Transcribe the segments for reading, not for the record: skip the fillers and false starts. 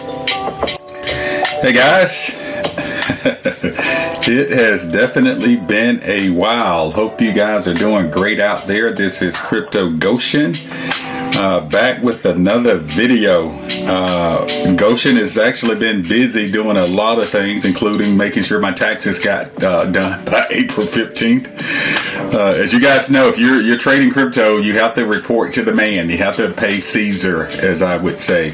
Hey guys, it has definitely been a while. Hope you guys are doing great out there. This is Crypto Goshen, back with another video. Goshen has actually been busy doing a lot of things, including making sure my taxes got done by April 15th. As you guys know, if you're trading crypto, you have to report to the man. You have to pay Caesar, as I would say.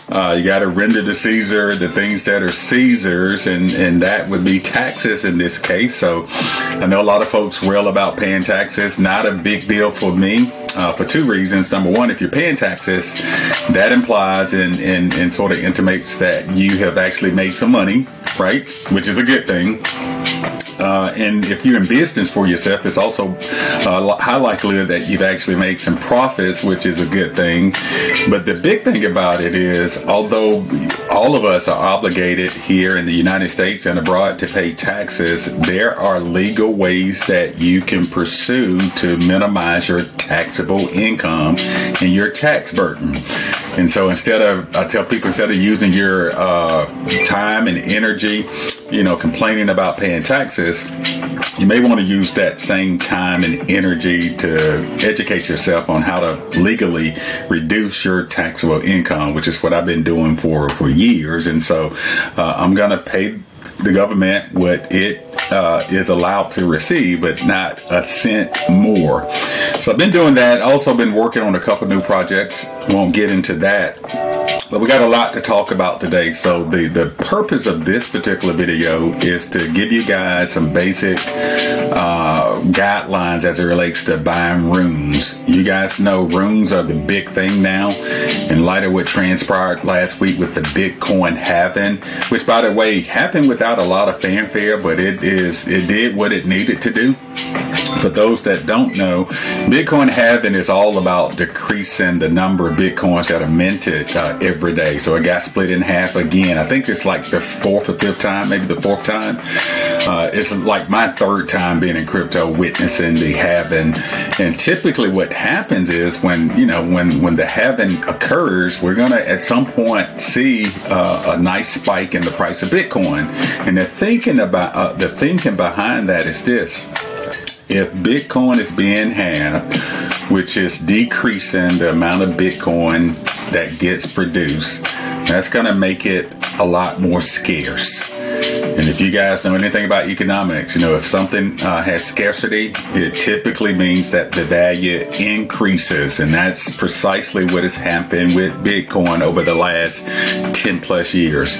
You got to render to Caesar the things that are Caesar's, and that would be taxes in this case. So I know a lot of folks rail about paying taxes. Not a big deal for me for two reasons. Number one, if you're paying taxes, that implies and sort of intimates that you have actually made some money, right? Which is a good thing. And if you're in business for yourself, it's also high likelihood that you've actually made some profits, which is a good thing. But the big thing about it is, although all of us are obligated here in the United States and abroad to pay taxes, there are legal ways that you can pursue to minimize your taxable income and your tax burden. And so I tell people, instead of using your time and energy, complaining about paying taxes, you may want to use that same time and energy to educate yourself on how to legally reduce your taxable income, which is what I've been doing for years. And so I'm going to pay the government what it is allowed to receive, but not a cent more. So I've been doing that. Also been working on a couple new projects. Won't get into that, but we got a lot to talk about today. So the purpose of this particular video is to give you guys some basic guidelines as it relates to buying runes. You guys know runes are the big thing now in light of what transpired last week with the Bitcoin halving, which, by the way, happened without a lot of fanfare, but it did what it needed to do. For those that don't know, Bitcoin halving is all about decreasing the number of Bitcoins that are minted every day. So it got split in half again. I think it's like the fourth or fifth time, maybe the fourth time. It's like my third time being in crypto witnessing the halving. And typically what happens is when the halving occurs, we're going to at some point see a nice spike in the price of Bitcoin. And the thinking behind that is this. If Bitcoin is being halved, which is decreasing the amount of Bitcoin that gets produced, that's going to make it a lot more scarce. And if you guys know anything about economics, if something has scarcity, it typically means that the value increases. And that's precisely what has happened with Bitcoin over the last 10 plus years.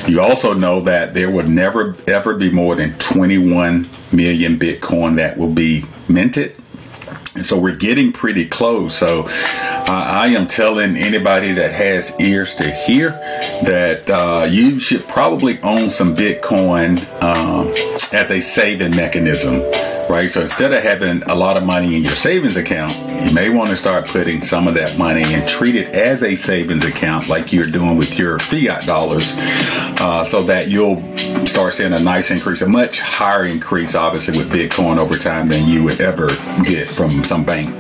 You also know that there will never, ever be more than 21 million Bitcoin that will be minted. And so we're getting pretty close. So I am telling anybody that has ears to hear that you should probably own some Bitcoin as a saving mechanism, right? So instead of having a lot of money in your savings account, you may want to start putting some of that money and treat it as a savings account like you're doing with your fiat dollars, so that you'll start seeing a nice increase, a much higher increase, obviously, with Bitcoin over time than you would ever get from some bank.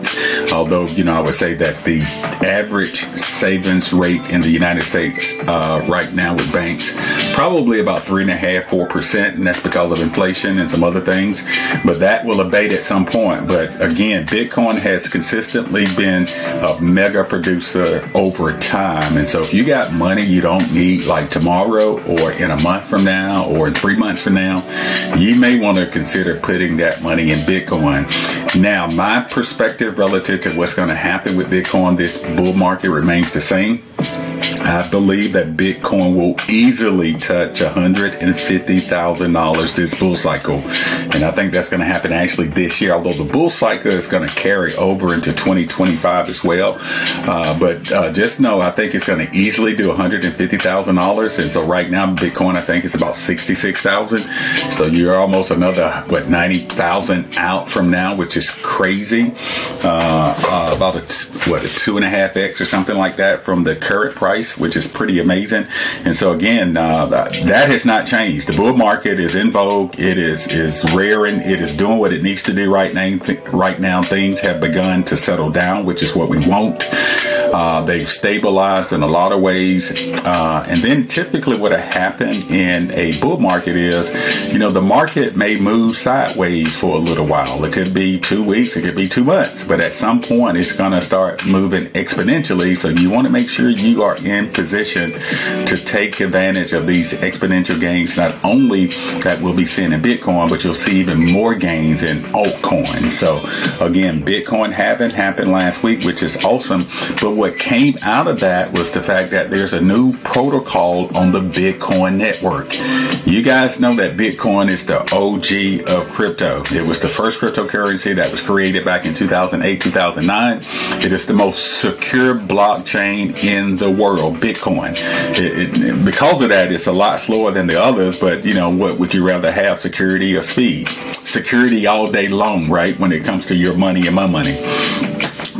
Although, I would say that the average savings rate in the United States right now with banks, probably about 3.5%, 4%, and that's because of inflation and some other things. But that will abate at some point. But again, Bitcoin has consistently been a mega producer over time. And so if you got money you don't need like tomorrow or in a month from now or in 3 months from now, you may want to consider putting that money in Bitcoin. Now, my perspective relative to what's going to happen with Bitcoin, this bull market remains the same. I believe that Bitcoin will easily touch $150,000 this bull cycle. And I think that's going to happen actually this year, although the bull cycle is going to carry over into 2025 as well. But just know, I think it's going to easily do $150,000. And so right now, Bitcoin, I think, is about 66,000. So you're almost another, 90,000 out from now, which is crazy. About a 2.5x or something like that from the current price, which is pretty amazing. And so again, that has not changed. The bull market is in vogue. It is rearing. It is doing what it needs to do right now. Right now, things have begun to settle down, which is what we want. They've stabilized in a lot of ways. And then typically what happened in a bull market is, the market may move sideways for a little while. It could be 2 weeks, it could be 2 months, but at some point it's going to start moving exponentially. So you want to make sure you are in position to take advantage of these exponential gains. Not only that we'll be seeing in Bitcoin, but you'll see even more gains in altcoins. So again, Bitcoin halving happened last week, which is awesome. But what came out of that was the fact that there's a new protocol on the Bitcoin network. You guys know that Bitcoin is the OG of crypto. It was the first cryptocurrency that was created back in 2008, 2009. It is the most secure blockchain in the world, Bitcoin. Because of that, it's a lot slower than the others, but what would you rather have, security or speed? Security all day long, right? When it comes to your money and my money.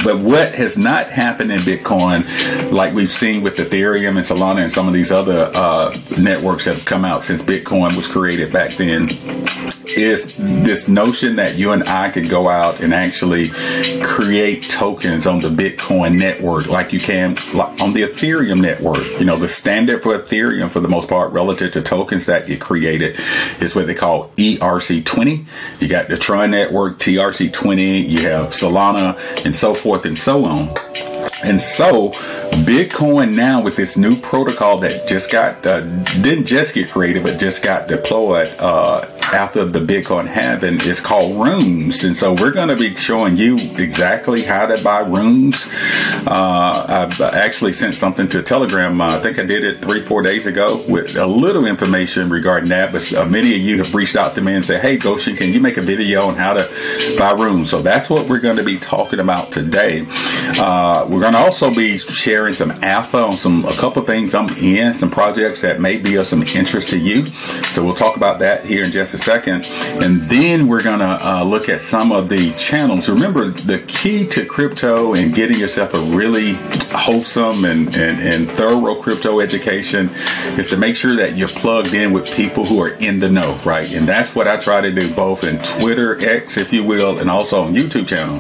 But what has not happened in Bitcoin, like we've seen with Ethereum and Solana and some of these other networks that have come out since Bitcoin was created back then, is this notion that you and I could go out and actually create tokens on the Bitcoin network like you can on the Ethereum network. The standard for Ethereum, for the most part, relative to tokens that get created, is what they call ERC20. You got the Tron network, TRC20, you have Solana, and so forth and so on. And so Bitcoin now, with this new protocol that just got didn't just get created, but just got deployed after the Bitcoin halving, is called RUNES. And so we're going to be showing you exactly how to buy RUNES. I've actually sent something to Telegram. I think I did it 3-4 days ago with a little information regarding that. But many of you have reached out to me and said, "Hey, Goshen, can you make a video on how to buy RUNES?" So that's what we're going to be talking about today. We're going to also be sharing some alpha on a couple things I'm in, some projects that may be of some interest to you. So we'll talk about that here in just a second. And then we're going to look at some of the channels. Remember, the key to crypto and getting yourself a really wholesome and thorough crypto education is to make sure that you're plugged in with people who are in the know, right? And that's what I try to do, both in Twitter, X, if you will, and also on YouTube channel.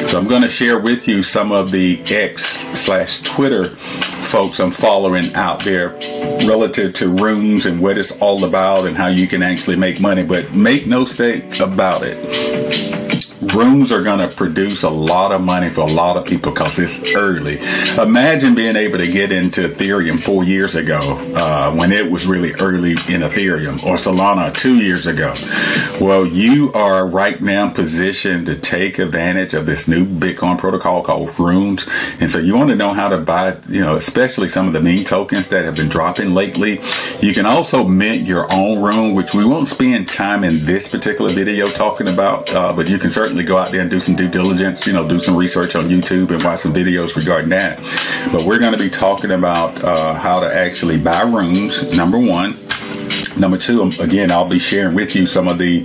So I'm going to share with you some of the X/Twitter folks I'm following out there relative to RUNES and what it's all about and how you can actually make money. But make no mistake about it, RUNES are going to produce a lot of money for a lot of people because it's early. Imagine being able to get into Ethereum 4 years ago when it was really early in Ethereum, or Solana 2 years ago. Well, you are right now positioned to take advantage of this new Bitcoin protocol called RUNES. And so you want to know how to buy, especially some of the meme tokens that have been dropping lately. You can also mint your own RUNE, which we won't spend time in this particular video talking about, but you can certainly go out there and do some due diligence, do some research on YouTube and watch some videos regarding that. But we're going to be talking about how to actually buy RUNES, number one. Number two, again, I'll be sharing with you some of the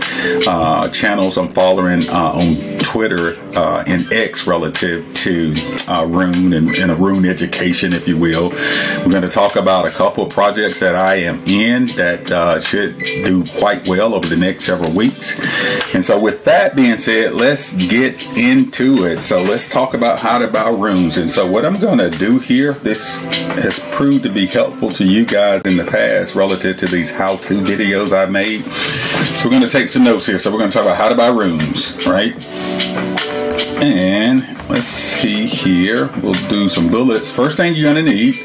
channels I'm following on Twitter and X relative to RUNE and a RUNE education, if you will. We're going to talk about a couple of projects that I am in that should do quite well over the next several weeks. And so with that being said, let's get into it. So let's talk about how to buy RUNES. And so what I'm going to do here, this has proved to be helpful to you guys in the past relative to these how-to videos I've made. So we're going to take some notes here. So we're going to talk about how to buy RUNES, right? And let's see here. We'll do some bullets. First thing you're going to need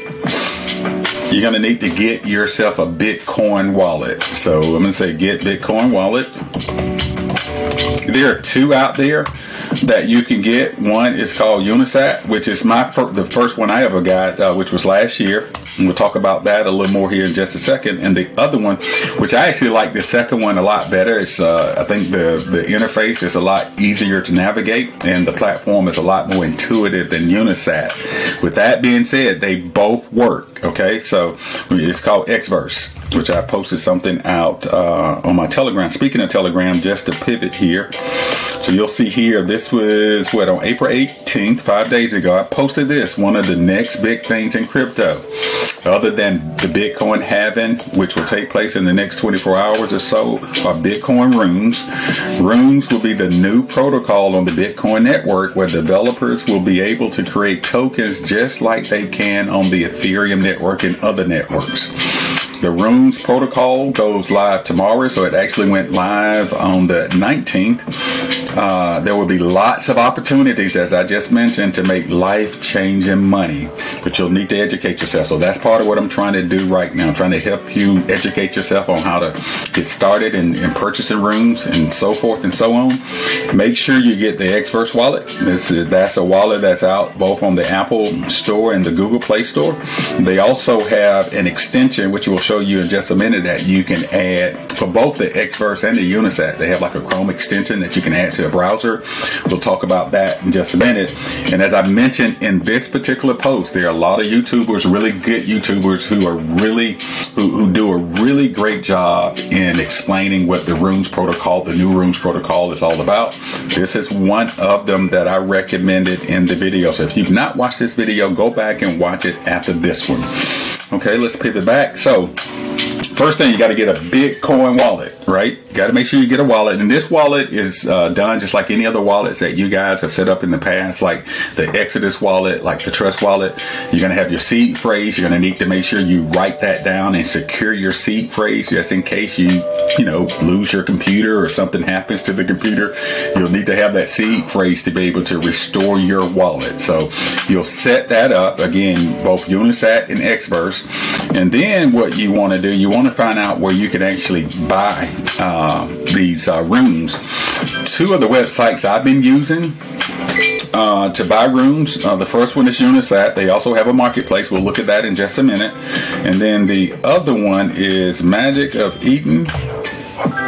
to get yourself a Bitcoin wallet. So I'm going to say get Bitcoin wallet. There are two out there that you can get. One is called Unisat, which is the first one I ever got, which was last year. And we'll talk about that a little more here in just a second. And the other one, which I actually like the second one a lot better. It's I think the interface is a lot easier to navigate, and the platform is a lot more intuitive than Unisat. With that being said, they both work. Okay, so it's called Xverse. which I posted something out on my Telegram. Speaking of Telegram, just to pivot here. So you'll see here, this was what, on April 18th, 5 days ago, I posted this, one of the next big things in crypto, other than the Bitcoin halving, which will take place in the next 24 hours or so, are Bitcoin RUNES. RUNES will be the new protocol on the Bitcoin network where developers will be able to create tokens just like they can on the Ethereum network and other networks. The RUNES protocol goes live tomorrow, so it actually went live on the 19th. There will be lots of opportunities, as I just mentioned, to make life-changing money, but you'll need to educate yourself. So that's part of what I'm trying to do right now. I'm trying to help you educate yourself on how to get started in purchasing RUNES and so forth and so on. Make sure you get the Xverse wallet. That's a wallet that's out both on the Apple Store and the Google Play Store. They also have an extension, which we'll show you in just a minute, that you can add for both the Xverse and the Unisat. They have like a Chrome extension that you can add to a browser. We'll talk about that in just a minute. And as I mentioned in this particular post, there are a lot of YouTubers, really good YouTubers, who are really who do a really great job in explaining what the RUNES protocol, the new RUNES protocol, is all about. This is one of them that I recommended in the video. So if you've not watched this video, go back and watch it after this one. Okay, let's pivot back. So first thing, you got to get a Bitcoin wallet, right? You got to make sure you get a wallet. And this wallet is done just like any other wallets that you guys have set up in the past, like the Exodus wallet, like the Trust wallet. You're going to have your seed phrase. You're going to need to make sure you write that down and secure your seed phrase just in case you lose your computer or something happens to the computer. You'll need to have that seed phrase to be able to restore your wallet. So you'll set that up, again, both Unisat and Xverse. And then what you want to do, you want to find out where you can actually buy these RUNES. Two of the websites I've been using to buy RUNES. The first one is Unisat. They also have a marketplace. We'll look at that in just a minute. And then the other one is Magic of Eden.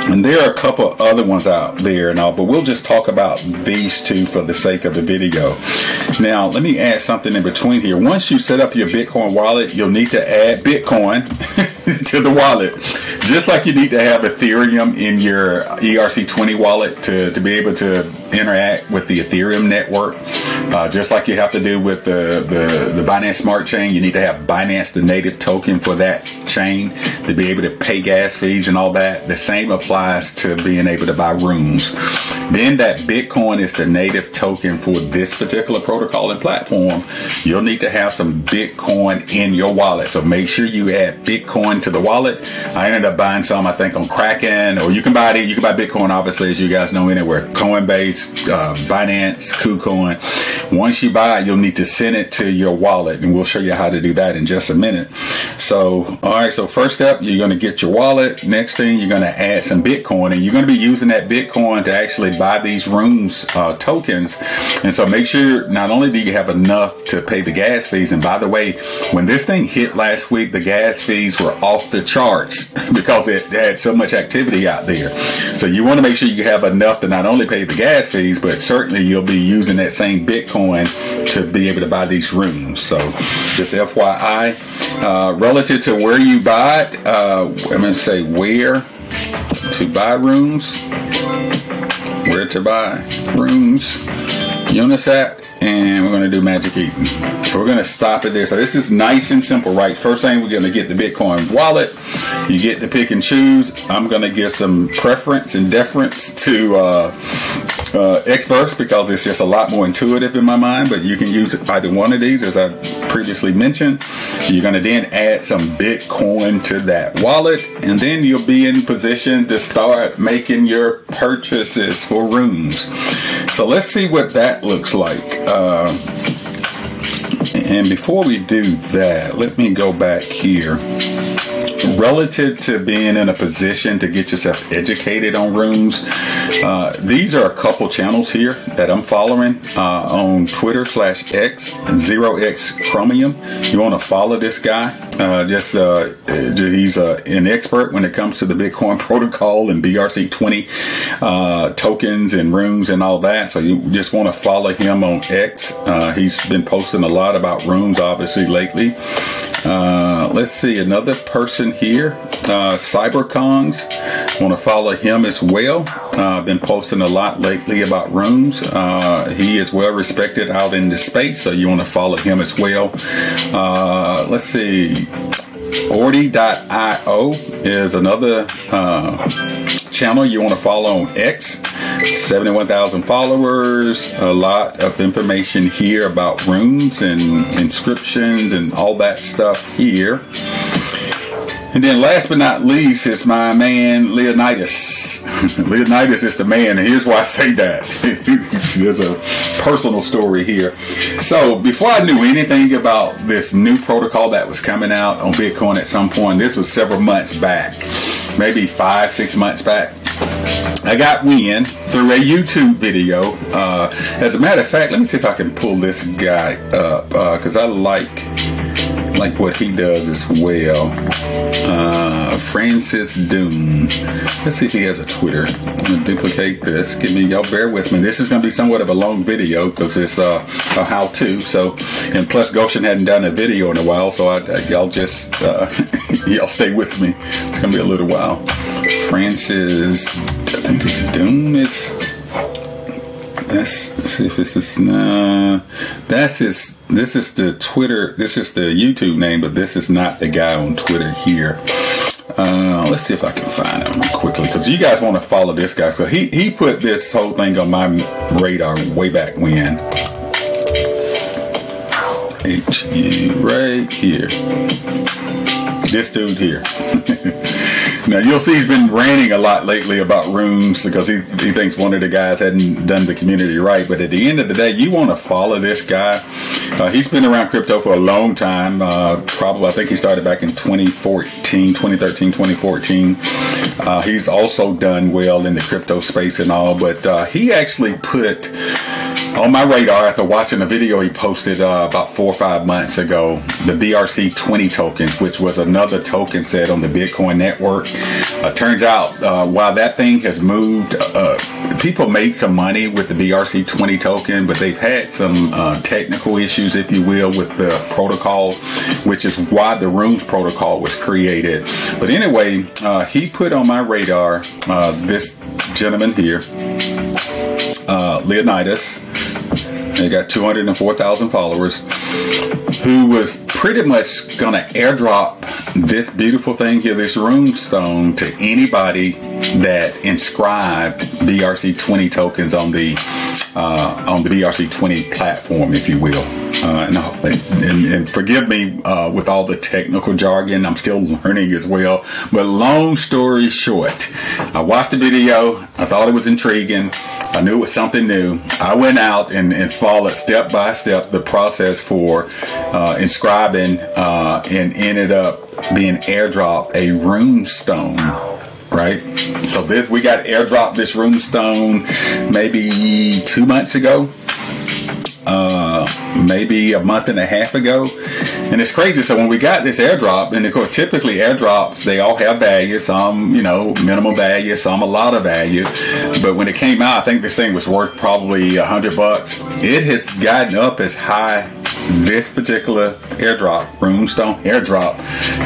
And there are a couple other ones out there and all, but we'll just talk about these two for the sake of the video. Now, let me add something in between here. Once you set up your Bitcoin wallet, you'll need to add Bitcoin to the wallet. Just like you need to have Ethereum in your ERC20 wallet to be able to interact with the Ethereum network. Just like you have to do with the Binance Smart Chain, you need to have Binance, the native token for that chain, to be able to pay gas fees and all that. The same applies to being able to buy RUNES. Then that Bitcoin is the native token for this particular protocol and platform. You'll need to have some Bitcoin in your wallet. So make sure you add Bitcoin to the wallet. I ended up buying some, I think, on Kraken, or you can buy it. You can buy Bitcoin, obviously, as you guys know, anywhere. Coinbase, Binance, KuCoin. Once you buy it, you'll need to send it to your wallet, and we'll show you how to do that in just a minute. So, all right, so first step, you're going to get your wallet. Next thing, you're going to add some Bitcoin, and you're going to be using that Bitcoin to actually buy these RUNES tokens. And so make sure not only do you have enough to pay the gas fees, and by the way, when this thing hit last week, the gas fees were off the charts because it had so much activity out there. So you want to make sure you have enough to not only pay the gas fees, but certainly you'll be using that same Bitcoin to be able to buy these RUNES. So just FYI, relative to where you buy it, I'm going to say where to buy RUNES, where to buy RUNES, Unisat, and we're going to do Magic Eden. So we're going to stop it there. So this is nice and simple, right? First thing, we're going to get the Bitcoin wallet. You get to pick and choose. I'm going to give some preference and deference to Xverse because it's just a lot more intuitive in my mind, but you can use either one of these, as I previously mentioned. You're going to then add some Bitcoin to that wallet, and then you'll be in position to start making your purchases for RUNES. So let's see what that looks like. And before we do that, let me go back here. Relative to being in a position to get yourself educated on RUNES, these are a couple channels here that I'm following on Twitter /X, 0x Chromium. You want to follow this guy. He's an expert when it comes to the Bitcoin protocol and BRC20 tokens and RUNES and all that. So you just want to follow him on X. He's been posting a lot about RUNES, obviously, lately. Let's see, another person here, CyberKongs. Want to follow him as well. Been posting a lot lately about runes. He is well respected out in the space, so you want to follow him as well. Let's see, Ordi.io is another channel you want to follow on X. 71,000 followers. A lot of information here about runes and inscriptions and all that stuff here. And then last but not least is my man Leonidas. Leonidas is the man, and here's why I say that. There's a personal story here. So before I knew anything about this new protocol that was coming out on Bitcoin at some point, this was several months back, maybe 5-6 months back, I got wind through a YouTube video. As a matter of fact, let me see if I can pull this guy up, because I like what he does as well. Francis Doom. Let's see if he has a Twitter. I'm gonna duplicate this. Give me, y'all bear with me. This is gonna be somewhat of a long video because it's a how-to. So, and plus Goshen hadn't done a video in a while, so y'all just y'all stay with me. It's gonna be a little while. Francis, I think it's Doom. Let's see if this is this is the Twitter, this is the YouTube name, but this is not the guy on Twitter here. Let's see if I can find him quickly, because you guys want to follow this guy. So he put this whole thing on my radar way back when. HU right here. This dude here. Now you'll see he's been ranting a lot lately about runes because he thinks one of the guys hadn't done the community right. But at the end of the day, you want to follow this guy. He's been around crypto for a long time. Probably, I think he started back in 2013, 2014. He's also done well in the crypto space and all. But he actually put on my radar, after watching a video he posted about 4 or 5 months ago, the BRC20 tokens, which was another token set on the Bitcoin network. Turns out while that thing has moved, people made some money with the BRC20 token, but they've had some technical issues, if you will, with the protocol, which is why the RUNES protocol was created. But anyway, he put on my radar this gentleman here, Leonidas. They got 204,000 followers, who was pretty much going to airdrop this beautiful thing here, this rune stone, to anybody that inscribed BRC20 tokens on the BRC20 platform, if you will. And forgive me with all the technical jargon. I'm still learning as well. But long story short, I watched the video. I thought it was intriguing. I knew it was something new. I went out and followed step by step the process for inscribing and ended up being airdropped a rune stone. Right? So we got airdropped this rune stone maybe 2 months ago. Maybe a month and a half ago. And it's crazy. So when we got this airdrop, and of course typically airdrops, they all have value, some minimum value, some a lot of value, but when it came out, I think this thing was worth probably $100. It has gotten up as high, this particular airdrop, runestone airdrop,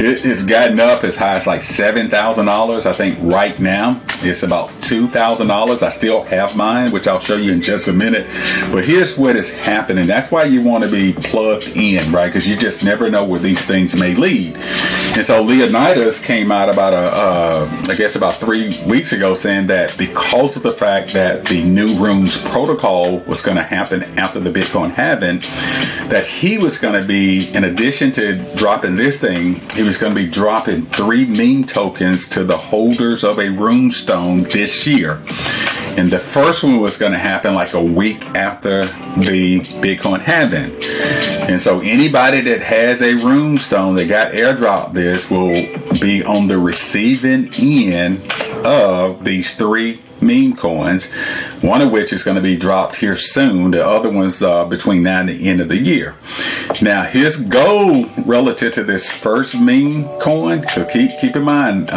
it has gotten up as high as like $7,000. I think right now it's about $2,000. I still have mine, which I'll show you in just a minute. But here's what is happening. That's why you want to be plugged in, right? Because you just never know where these things may lead. And so Leonidas came out about I guess about 3 weeks ago, saying that because of the fact that the new RUNES protocol was going to happen after the Bitcoin halving, that he was going to be, in addition to dropping this thing, he was going to be dropping 3 meme tokens to the holders of a rune stone this year. And the first one was going to happen like a week after the Bitcoin halving. And so anybody that has a rune stone that got airdropped this will be on the receiving end of these 3 meme coins, one of which is going to be dropped here soon. The other one's between now and the end of the year. Now, his goal relative to this first meme coin, because keep in mind,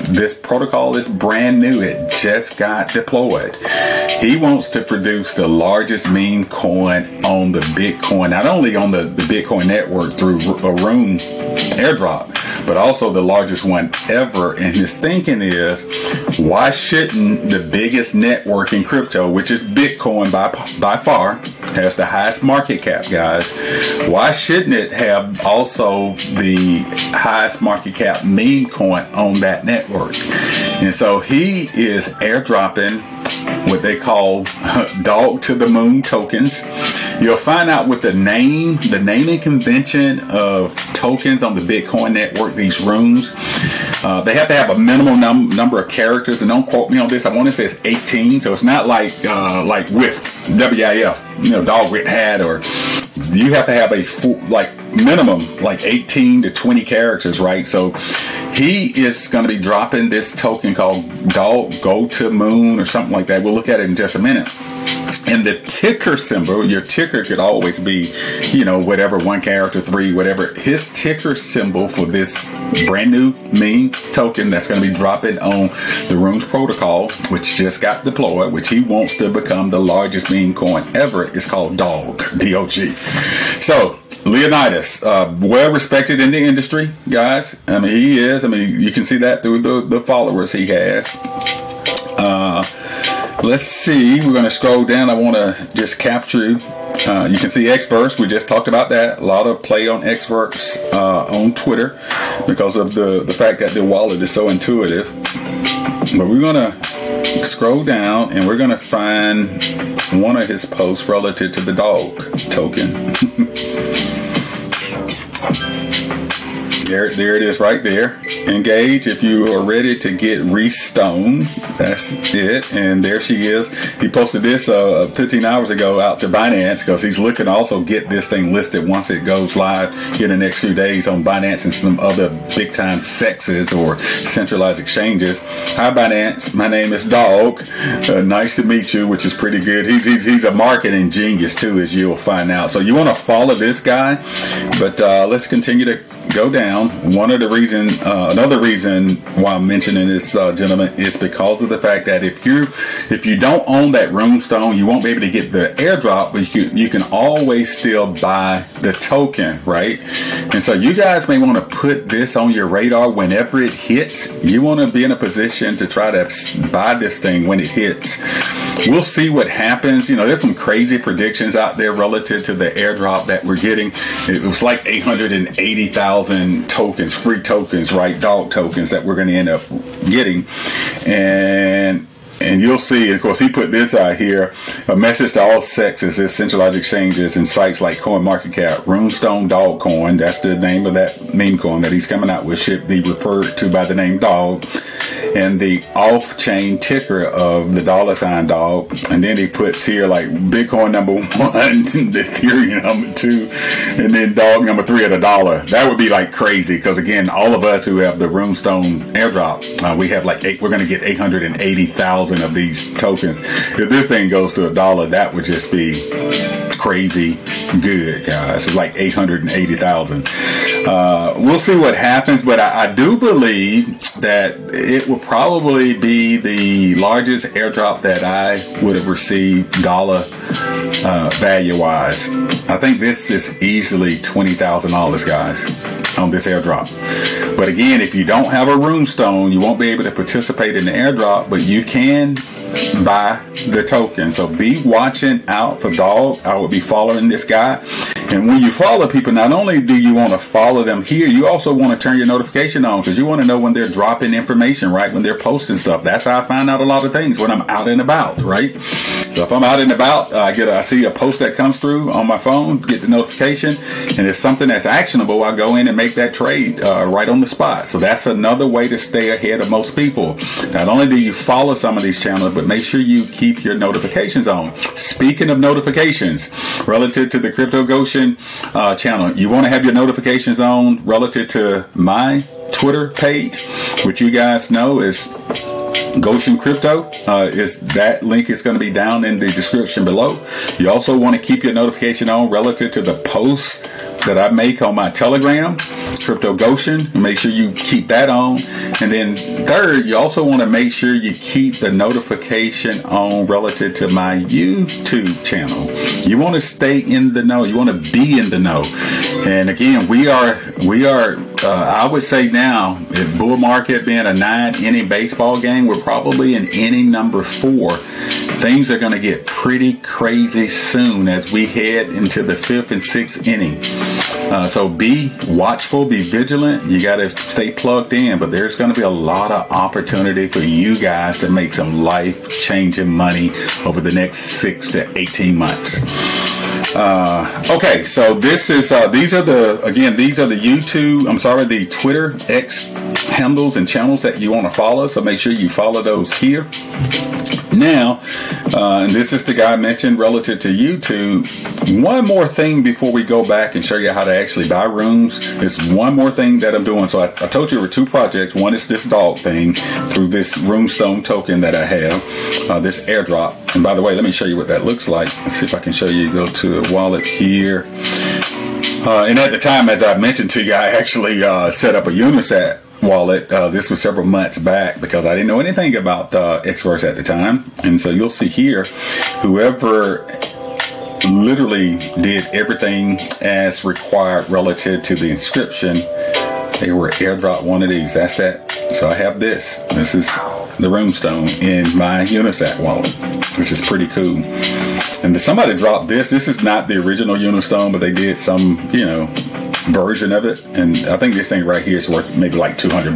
this protocol is brand new. It just got deployed. He wants to produce the largest meme coin on the Bitcoin, not only on the Bitcoin network through a Rune airdrop, but also the largest one ever. And his thinking is, why shouldn't the biggest network in crypto, which is Bitcoin by far, has the highest market cap, guys, why shouldn't it have also the highest market cap meme coin on that network? And so he is airdropping what they call dog to the moon tokens. You'll find out with the naming convention of tokens on the Bitcoin network, these runes, they have to have a minimum number of characters, and don't quote me on this. I want to say it's 18, so it's not like with WIF, dog with hat, or you have to have a full, minimum 18 to 20 characters, right? So he is going to be dropping this token called Dog Go to Moon or something like that. We'll look at it in just a minute. And the ticker symbol, your ticker could always be, whatever, 1 character, 3, whatever. His ticker symbol for this brand new meme token that's going to be dropping on the RUNES protocol, which just got deployed, which he wants to become the largest meme coin ever, is called DOG, D-O-G. So, Leonidas, well respected in the industry, guys. I mean, he is. I mean, you can see that through the followers he has. Let's see. We're going to scroll down. I want to just capture. You can see Xverse. We just talked about that. A lot of play on Xverse on Twitter because of the fact that the wallet is so intuitive. But we're going to scroll down and we're going to find one of his posts relative to the dog token. There it is right there. Engage if you are ready to get restoned. That's it. And there she is. He posted this 15 hours ago out to Binance because he's looking to also get this thing listed once it goes live in the next few days on Binance and some other big time sexes or centralized exchanges. Hi Binance, my name is Dog. Nice to meet you, which is pretty good. He's a marketing genius too, as you'll find out. So you want to follow this guy, but let's continue to go down. Another reason why I'm mentioning this gentleman is because of the fact that if you don't own that runestone, you won't be able to get the airdrop, but you can always still buy the token, right? And so you guys may want to put this on your radar whenever it hits. You want to be in a position to try to buy this thing when it hits. We'll see what happens. There's some crazy predictions out there relative to the airdrop that we're getting. It was like 880,000 tokens, free tokens, right? Dog tokens that we're going to end up getting. And you'll see, of course, he put this out here, a message to all sexes, centralized exchanges and sites like CoinMarketCap, Runestone Dog Coin, that's the name of that meme coin that he's coming out with, should be referred to by the name Dog, and the off-chain ticker of the $ dog. And then he puts here like Bitcoin number 1, the Ethereum number 2, and then dog number 3 of the dollar. That would be like crazy because, again, all of us who have the Runestone airdrop, we have we're going to get 880,000 of these tokens. If this thing goes to $1, that would just be crazy good, guys. It's like 880,000. We'll see what happens, but I do believe that it will probably be the largest airdrop that I would have received dollar value wise. I think this is easily $20,000, guys, on this airdrop. But again, if you don't have a runestone, you won't be able to participate in the airdrop, but you can buy the token. So be watching out for Dog. I will be following this guy. And when you follow people, not only do you want to follow them here, you also want to turn your notification on because you want to know when they're dropping information, right? When they're posting stuff. That's how I find out a lot of things, when I'm out and about, right? So if I'm out and about, I see a post that comes through on my phone, get the notification, and if something that's actionable, I go in and make that trade right on the spot. So that's another way to stay ahead of most people. Not only do you follow some of these channels, but make sure you keep your notifications on. Speaking of notifications, relative to the Crypto Goshen channel, you want to have your notifications on relative to my Twitter page, which you guys know is Goshen Crypto is that link is going to be down in the description below. You also want to keep your notification on relative to the posts that I make on my Telegram, Crypto Goshen. Make sure you keep that on. And then third, you also want to make sure you keep the notification on relative to my YouTube channel. You want to stay in the know. You want to be in the know. And again, we are I would say now, if bull market being a 9-inning baseball game, we're probably in inning number 4. Things are going to get pretty crazy soon as we head into the 5th and 6th inning. So be watchful, be vigilant. You got to stay plugged in, but there's going to be a lot of opportunity for you guys to make some life-changing money over the next 6 to 18 months. Okay, so this is these are the the Twitter X handles and channels that you want to follow. So make sure you follow those here. Now, and this is the guy I mentioned relative to YouTube. One more thing before we go back and show you how to actually buy rooms. There's one more thing that I'm doing. So I told you there were 2 projects. One is this dog thing through this runestone token that I have, this airdrop. And by the way, let me show you what that looks like. Let's see if I can show you. Go to a wallet here. And at the time, as I mentioned to you, I actually set up a Unisat wallet. This was several months back because I didn't know anything about Xverse at the time. And so you'll see here, whoever literally did everything as required relative to the inscription, they were airdrop one of these. That's that. So I have this. This is the runestone in my Unisat wallet, which is pretty cool. And somebody dropped this. This is not the original Unistone, but they did some, version of it. And I think this thing right here is worth maybe like $200.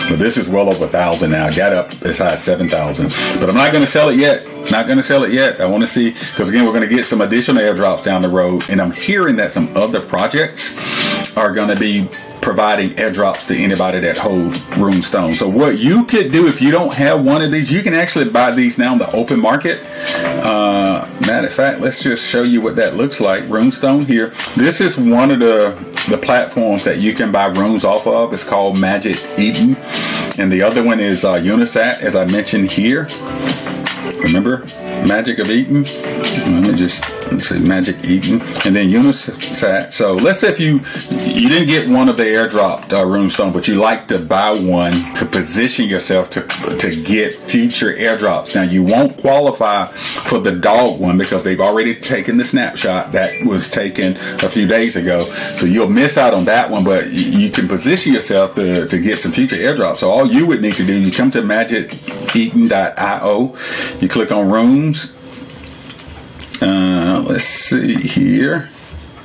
But this is well over 1,000 now. Got up as high as 7,000. But I'm not going to sell it yet. Not going to sell it yet. I want to see, because again, we're going to get some additional airdrops down the road. And I'm hearing that some other projects are going to be providing airdrops to anybody that hold runestone. So what you could do if you don't have one of these, you can actually buy these now in the open market. Matter of fact, let's just show you what that looks like. Runestone here. This is one of the platforms that you can buy runes off of. It's called Magic Eden. And the other one is Unisat, as I mentioned here. Remember Magic of Eden? Let's say Magic Eden, and then Unisat. So let's say if you didn't get one of the airdropped runestone, but you like to buy one to position yourself to get future airdrops. Now you won't qualify for the dog one because they've already taken the snapshot that was taken a few days ago. So you'll miss out on that one, but you can position yourself to get some future airdrops. So all you would need to do, you come to magiceden.io, you click on runes. Let's see here,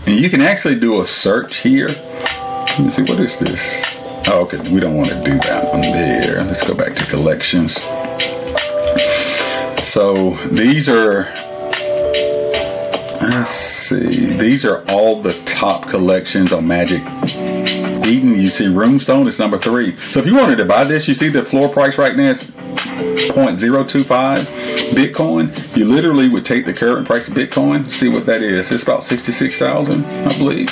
and you can actually do a search here. Let me see, what is this? Oh, okay, we don't want to do that one there. Let's go back to collections. So these are, let's see, these are all the top collections on Magic Eden. You see runestone is number 3. So if you wanted to buy this, you see the floor price right now is 0.025 Bitcoin. You literally would take the current price of Bitcoin, see what that is. It's about 66,000, I believe.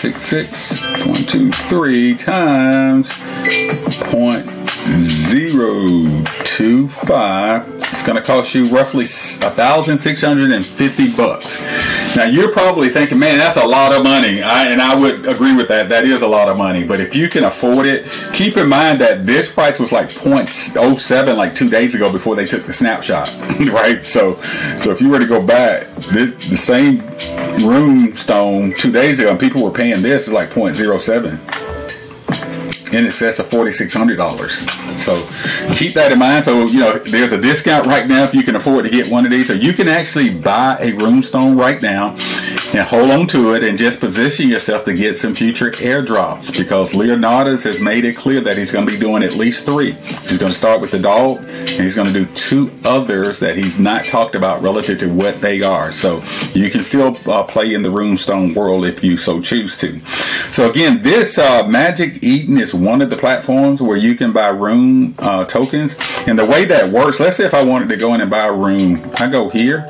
123 times 0.025. It's going to cost you roughly $1,650. Now you're probably thinking, man, that's a lot of money. And I would agree with that. That is a lot of money. But if you can afford it, keep in mind that this price was like 0.07 like 2 days ago before they took the snapshot, right? So if you were to go back, the same runestone 2 days ago, and people were paying this is like 0.07. In excess of $4,600. So keep that in mind. So, there's a discount right now if you can afford to get one of these. So you can actually buy a runestone right now and hold on to it and just position yourself to get some future airdrops, because Leonardo's has made it clear that he's going to be doing at least 3. He's going to start with the dog, and he's going to do 2 others that he's not talked about relative to what they are. So you can still play in the runestone world if you so choose to. So again, this Magic Eden is one of the platforms where you can buy rune tokens. And the way that works, let's say if I wanted to go in and buy a rune, I go here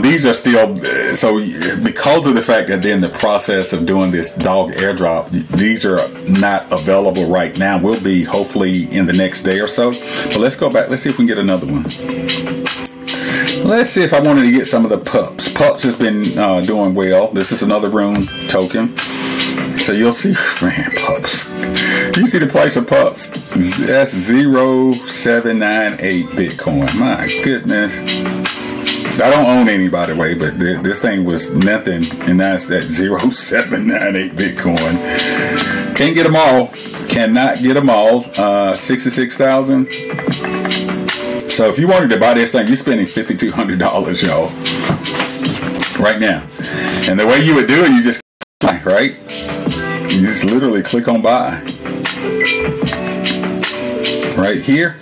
These are still, so because of the fact that they're in the process of doing this dog airdrop, these are not available right now. Will be hopefully in the next day or so. But let's go back. Let's see if we can get another one. Let's see if I wanted to get some of the pups. Pups has been doing well. This is another Rune token. So you'll see, man, pups. You see the price of pups? That's 0.798 Bitcoin. My goodness. I don't own any, by the way, but this thing was nothing, and now it's at 0.798 Bitcoin. Can't get them all. Cannot get them all. 66,000. So if you wanted to buy this thing, you're spending $5,200, y'all, right now. And the way you would do it, you just right. You just literally click on buy right here.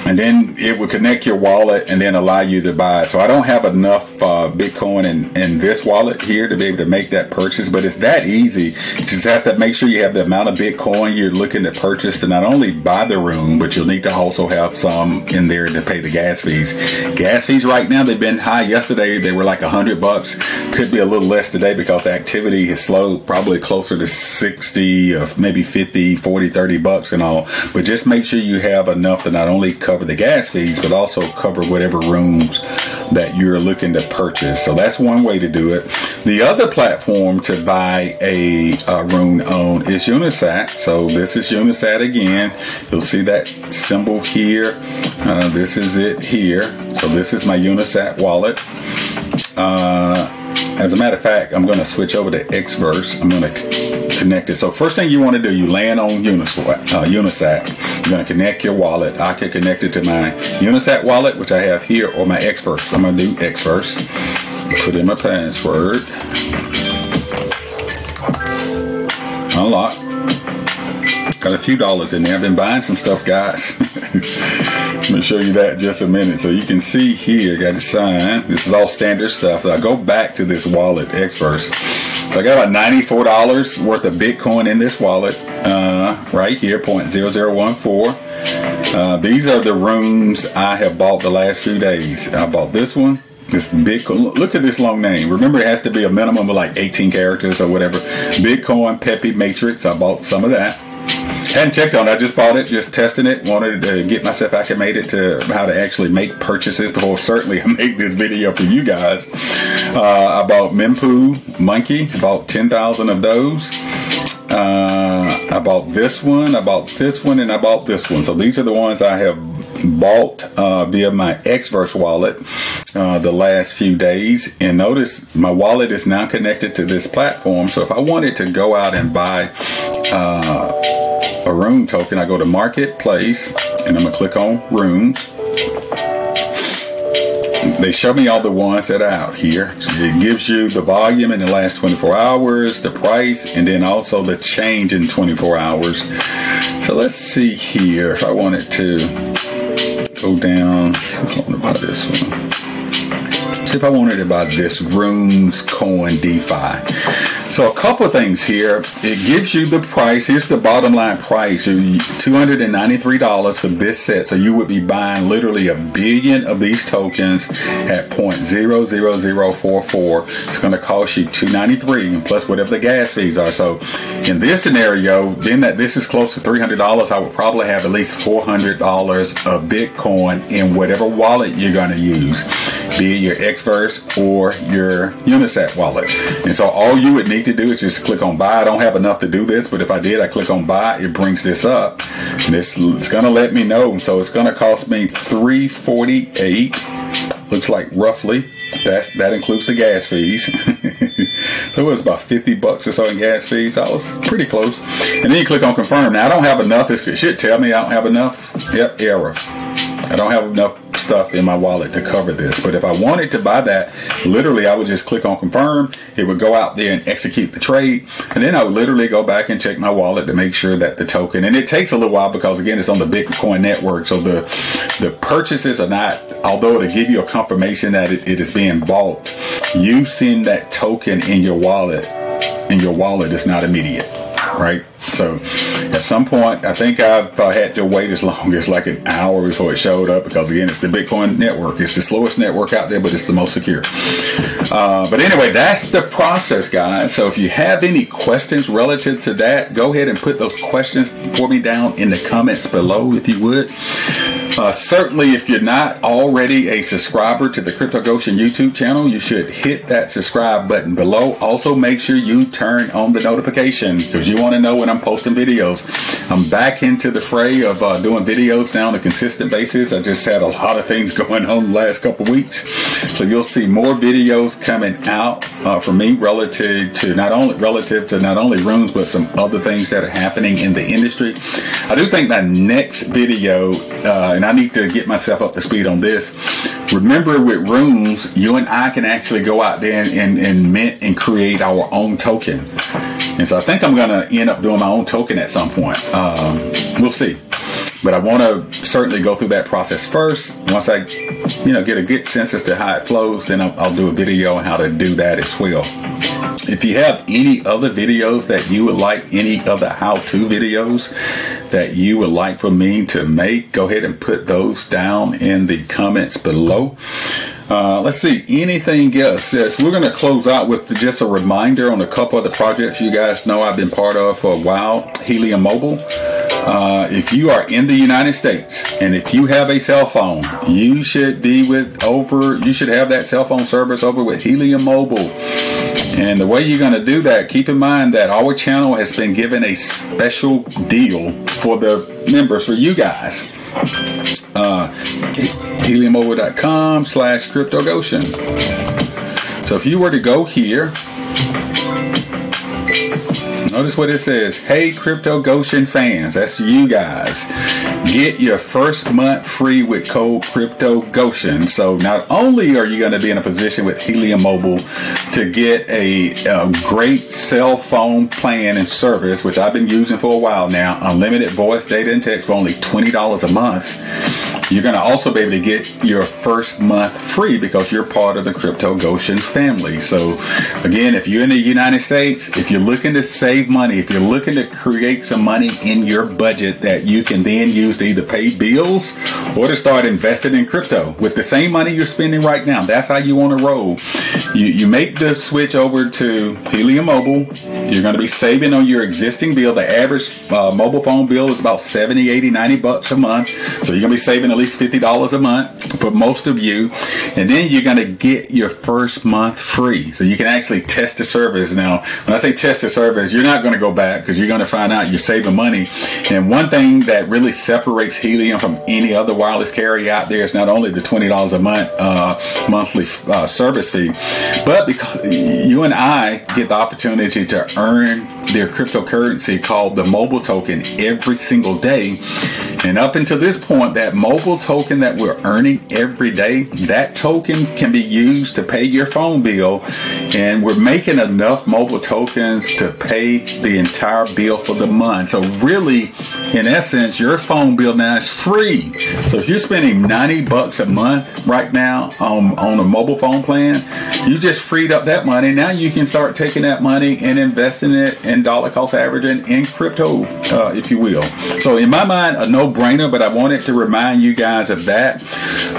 And then it will connect your wallet and then allow you to buy. So I don't have enough Bitcoin in this wallet here to be able to make that purchase, but it's that easy. You just have to make sure you have the amount of Bitcoin you're looking to purchase to not only buy the Rune, but you'll need to also have some in there to pay the gas fees. Gas fees right now, they've been high. Yesterday, they were like $100. Could be a little less today because the activity has slowed, probably closer to 60 or maybe 50, 40, 30 bucks and all. But just make sure you have enough to not only cover the gas fees, but also cover whatever rooms that you're looking to purchase. So that's one way to do it. The other platform to buy a Rune on is Unisat. So this is Unisat again. You'll see that symbol here. This is it here. So this is my Unisat wallet. As a matter of fact, I'm going to switch over to Xverse. I'm going to connect it. So first thing you want to do, you land on Unisat. You're going to connect your wallet. I can connect it to my Unisat wallet, which I have here, or my Xverse. I'm going to do Xverse. Put in my password. Unlock. Got a few dollars in there. I've been buying some stuff, guys. I'm going to show you that in just a minute. So you can see here, got it signed. This is all standard stuff. So I go back to this wallet, Xverse. So I got about $94 worth of Bitcoin in this wallet, right here, 0.0014. These are the Runes I have bought the last few days. I bought this one. This Bitcoin. Look at this long name. Remember, it has to be a minimum of like 18 characters or whatever. Bitcoin Peppy Matrix. I bought some of that. Hadn't checked on it. I just bought it, just testing it. Wanted to get myself acclimated to how to actually make purchases before certainly I make this video for you guys. I bought Mempool Monkey. I bought 10,000 of those. I bought this one. I bought this one, and I bought this one. So these are the ones I have bought via my Xverse wallet the last few days. And notice my wallet is now connected to this platform. So if I wanted to go out and buy a Rune token, I go to Marketplace and I'm gonna click on Runes. They show me all the ones that are out here. It gives you the volume in the last 24 hours, the price, and then also the change in 24 hours. So let's see here. If I wanted to go down, see if I want to buy this one. See if I wanted to buy this Runes Coin DeFi. So a couple of things here. It gives you the price. Here's the bottom line price. $293 for this set. So you would be buying literally 1 billion of these tokens at 0.00044. It's going to cost you $293 plus whatever the gas fees are. So in this scenario, being that this is close to $300, I would probably have at least $400 of Bitcoin in whatever wallet you're going to use, be it your Xverse or your Unisat wallet. And so all you would need to do is just click on buy. I don't have enough to do this, but if I did, I click on buy, it brings this up, and it's going to let me know. So it's going to cost me $348. Looks like roughly that includes the gas fees. So it was about 50 bucks or so in gas fees. I was pretty close. And then you click on confirm. Now I don't have enough. It should tell me I don't have enough. Yep, error. I don't have enough stuff in my wallet to cover this. But if I wanted to buy that, literally I would just click on confirm. It would go out there and execute the trade, and then I would literally go back and check my wallet to make sure that the token, and it takes a little while because again it's on the Bitcoin network, so the purchases are not, although it'll give you a confirmation that it is being bought, you seeing that token in your wallet is not immediate, right? So at some point, I think I've had to wait as long as like an hour before it showed up, because again, it's the Bitcoin network. It's the slowest network out there, but it's the most secure. But anyway, that's the process, guys. So if you have any questions relative to that, go ahead and put those questions for me down in the comments below, if you would. Certainly, if you're not already a subscriber to the Crypto Goshen YouTube channel, you should hit that subscribe button below. Also, make sure you turn on the notification, because you want to know when I'm posting videos. I'm back into the fray of doing videos now on a consistent basis. I just had a lot of things going on the last couple of weeks. So you'll see more videos coming out from me relative to not only runes, but some other things that are happening in the industry. I do think my next video, and I need to get myself up to speed on this. Remember, with runes, you and I can actually go out there and mint and create our own token. And so I think I'm going to end up doing my own token at some point. We'll see. But I want to certainly go through that process first. Once I, get a good sense as to how it flows, then I'll do a video on how to do that as well. If you have any other videos that you would like, any other how-to videos that you would like for me to make, go ahead and put those down in the comments below. Let's see, anything else? Yes, we're going to close out with just a reminder on a couple of the projects you guys know I've been part of for a while. Helium Mobile. If you are in the United States and if you have a cell phone, you should have that cell phone service over with Helium Mobile. And the way you're going to do that, keep in mind that our channel has been given a special deal for the members, for you guys. HeliumMobile.com/CryptoGoshen. So if you were to go here, notice what it says. Hey, Crypto Goshen fans, that's you guys. Get your first month free with code Crypto Goshen. So not only are you going to be in a position with Helium Mobile to get a great cell phone plan and service, which I've been using for a while now, unlimited voice, data, and text for only $20 a month. You're going to also be able to get your first month free because you're part of the Crypto Goshen family. So again, if you're in the United States, if you're looking to save money, if you're looking to create some money in your budget that you can then use to either pay bills or to start investing in crypto with the same money you're spending right now, that's how you want to roll. You make the switch over to Helium Mobile. You're going to be saving on your existing bill. The average mobile phone bill is about $70, $80, $90 a month. So you're going to be saving at least $50 a month for most of you. And then you're going to get your first month free. So you can actually test the service. Now, when I say test the service, you're not going to go back because you're going to find out you're saving money. And one thing that really separates Helium from any other wireless carrier out there is not only the $20 a month monthly service fee, but because you and I get the opportunity to earn their cryptocurrency called the mobile token every single day. And up until this point, that mobile token that we're earning every day, that token can be used to pay your phone bill. And we're making enough mobile tokens to pay the entire bill for the month. So really, in essence, your phone bill now is free. So if you're spending $90 a month right now on a mobile phone plan, you just freed up that money. Now you can start taking that money and investing it in dollar cost averaging in crypto, if you will. So in my mind, a no-brainer, but I wanted to remind you guys of that.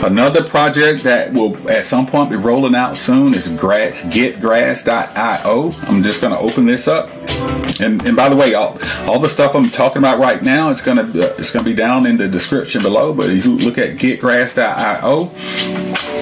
Another project that will at some point be rolling out soon is getgrass.io. I'm just going to open this up. And by the way, all the stuff I'm talking about right now, it's gonna be down in the description below. But if you look at getgrass.io,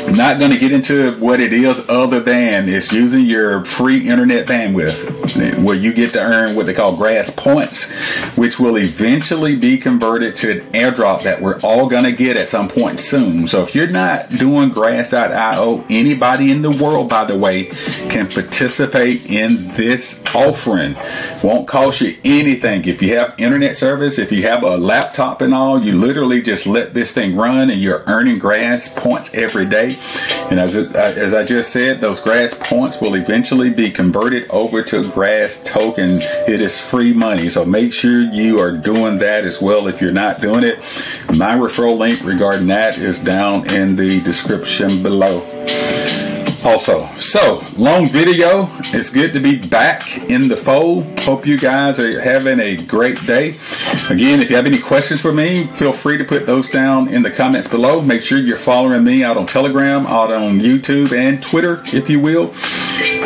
I'm not going to get into what it is other than it's using your free internet bandwidth where you get to earn what they call grass points, which will eventually be converted to an airdrop that we're all going to get at some point soon. So if you're not doing grass.io, anybody in the world, by the way, can participate in this offering. Won't cost you anything. If you have internet service, if you have a laptop and all, you literally just let this thing run and you're earning grass points every day. And as I just said, those grass points will eventually be converted over to grass token. It is free money. So make sure you are doing that as well. If you're not doing it, my referral link regarding that is down in the description below. also. So, long video. It's good to be back in the fold. Hope you guys are having a great day. Again, if you have any questions for me, feel free to put those down in the comments below. Make sure you're following me out on Telegram, out on YouTube, and Twitter, if you will.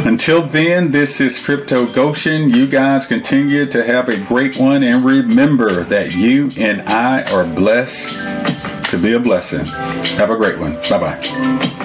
Until then, this is Crypto Goshen. You guys continue to have a great one, and remember that you and I are blessed to be a blessing. Have a great one. Bye-bye.